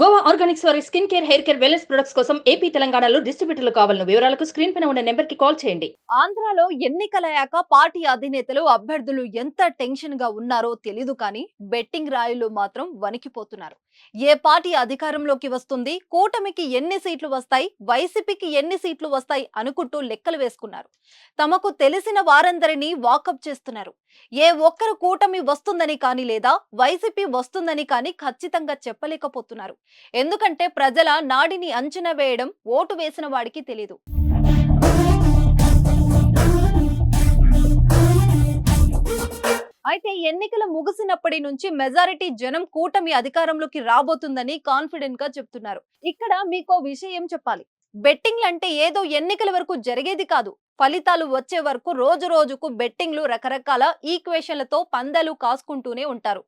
Goa Organics వారి skin care, hair care, wellness products కోసం AP, తెలంగాణలో డిస్ట్రిబ్యూటర్లు కావాలను వివరాలకు స్క్రీన్ పైన ఉన్న నెంబర్ కి కాల్ చేయండి. ఆంధ్రాలో ఎన్నికలయ్యాక పార్టీ అధినేతలు అభ్యర్థులు ఎంత టెన్షన్ గా ఉన్నారో తెలీదు కానీ బెట్టింగ్ రాయులు మాత్రం వణికిపోతున్నారు. ఏ పార్టీ అధికారంలోకి వస్తుంది, కూటమికి ఎన్ని సీట్లు వస్తాయి, వైసీపీకి ఎన్ని సీట్లు వస్తాయి అనుకుంటూ లెక్కలు వేసుకున్నారు. తమకు తెలిసిన వారందరినీ వాకప్ చేస్తున్నారు. ఏ ఒక్కరు కూటమి వస్తుందని కానీ లేదా వైసీపీ వస్తుందని కానీ ఖచ్చితంగా చెప్పలేకపోతున్నారు. ఎందుకంటే ప్రజల నాడిని అంచనా వేయడం ఓటు వేసిన వాడికి తెలియదు. అయితే ఎన్నికల ముగిసినప్పటి నుంచి మెజారిటీ జనం కూటమి అధికారంలోకి రాబోతుందని కాన్ఫిడెంట్ గా చెప్తున్నారు. ఇక్కడ మీకో విషయం చెప్పాలి. బెట్టింగ్లు అంటే ఏదో ఎన్నికల వరకు జరిగేది కాదు. ఫలితాలు వచ్చే వరకు రోజు రోజుకు బెట్టింగ్లు రకరకాల ఈక్వేషన్లతో పందాలు కాసుకుంటూనే ఉంటారు.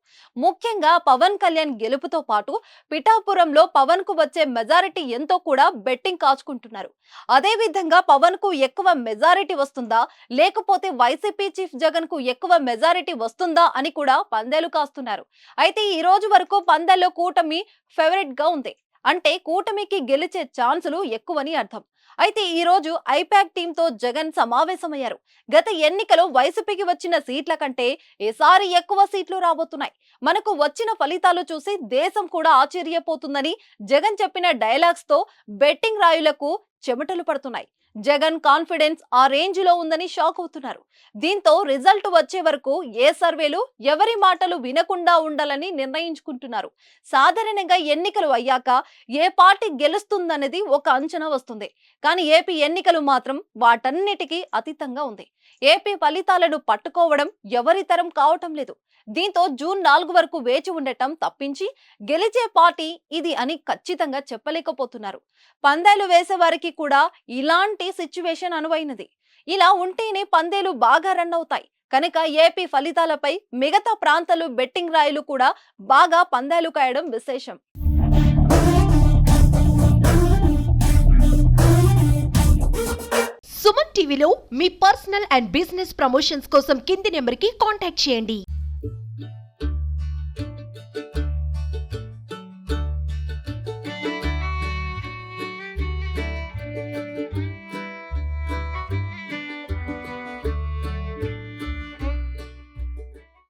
ముఖ్యంగా పవన్ కళ్యాణ్ గెలుపుతో పాటు పిఠాపురంలో పవన్ కు వచ్చే మెజారిటీ ఎంతో కూడా బెట్టింగ్ కాచుకుంటున్నారు. అదే విధంగా పవన్ కు ఎక్కువ మెజారిటీ వస్తుందా, లేకపోతే వైసీపీ చీఫ్ జగన్ కు ఎక్కువ మెజారిటీ వస్తుందా అని కూడా పందాలు కాస్తున్నారు. అయితే ఈ రోజు వరకు పందాల్లో కూటమి ఫేవరెట్ గా ఉంది. అంటే కూటమికి గెలిచే ఛాన్సులు ఎక్కువని అర్థం. అయితే ఈ రోజు ఐపాక్ టీమ్ తో జగన్ సమావేశమయ్యారు. గత ఎన్నికలో వైసీపీకి వచ్చిన సీట్ల కంటే ఈసారి ఎక్కువ సీట్లు రాబోతున్నాయి. మనకు వచ్చిన ఫలితాలు చూసి దేశం కూడా ఆశ్చర్యపోతుందని జగన్ చెప్పిన డైలాగ్స్ తో బెట్టింగ్ రాయులకు చెమటలు పడుతున్నాయి. జగన్ కాన్ఫిడెన్స్ ఆ రేంజ్ లో ఉందని షాక్ అవుతున్నారు. దీంతో రిజల్ట్ వచ్చే వరకు ఏ సర్వేలు ఎవరి మాటలు వినకుండా ఉండాలని నిర్ణయించుకుంటున్నారు. సాధారణంగా ఎన్నికలు అయ్యాక ఏ పార్టీ గెలుస్తుందనేది ఒక అంచనా వస్తుంది. కానీ ఏపీ ఎన్నికలు మాత్రం వాటన్నిటికీ అతీతంగా ఉంది. ఏపీ ఫలితాలను పట్టుకోవడం ఎవరి తరం కావటం లేదు. దీంతో జూన్ 4 వరకు వేచి ఉండటం తప్పించి గెలిచే పార్టీ ఇది అని ఖచ్చితంగా చెప్పలేకపోతున్నారు. పందాలు వేసేవారికి కూడా ఇలాంటి సిచ్యువేషన్ అనువైనది. ఇలా ఉంటేనే పందేలు బాగా రన్ అవుతాయి. కనుక ఏపీ ఫలితాలపై మిగతా ప్రాంతాలు బెట్టింగ్ రాయులు కూడా బాగా పందాలు కాయడం విశేషం. సుమన్ టీవీలో మీ పర్సనల్ అండ్ బిజినెస్ ప్రమోషన్స్ కోసం కింది నెంబర్కి కాంటాక్ట్ చేయండి.